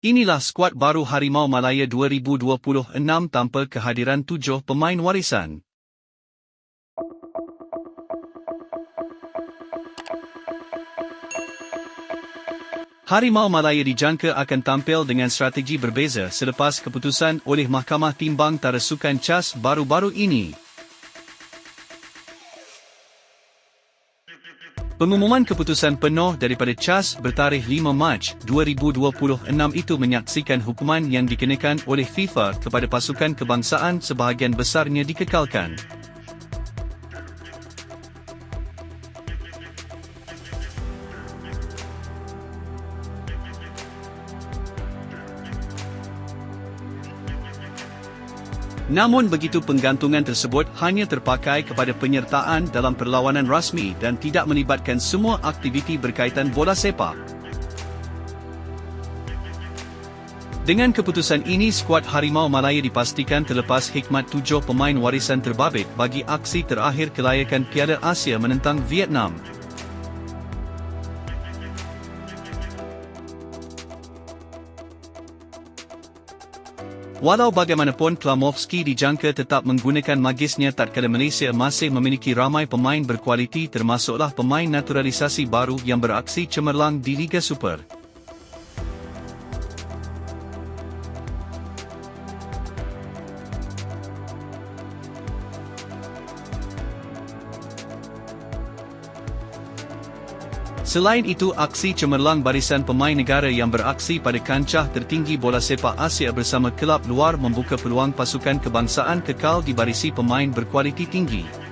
Inilah skuad baru Harimau Malaya 2026 tanpa kehadiran 7 pemain warisan. Harimau Malaya dijangka akan tampil dengan strategi berbeza selepas keputusan oleh Mahkamah Timbang Tara Sukan CAS baru-baru ini. Pengumuman keputusan penuh daripada CAS bertarikh 5 Mac 2026 itu menyaksikan hukuman yang dikenakan oleh FIFA kepada pasukan kebangsaan sebahagian besarnya dikekalkan. Namun begitu penggantungan tersebut hanya terpakai kepada penyertaan dalam perlawanan rasmi dan tidak melibatkan semua aktiviti berkaitan bola sepak. Dengan keputusan ini, skuad Harimau Malaya dipastikan terlepas khidmat 7 pemain warisan terbabit bagi aksi terakhir kelayakan Piala Asia menentang Vietnam. Walau bagaimanapun, Klamovski dijangka tetap menggunakan magisnya tatkala Malaysia masih memiliki ramai pemain berkualiti termasuklah pemain naturalisasi baru yang beraksi cemerlang di Liga Super. Selain itu, aksi cemerlang barisan pemain negara yang beraksi pada kancah tertinggi bola sepak Asia bersama kelab luar membuka peluang pasukan kebangsaan kekal di barisi pemain berkualiti tinggi.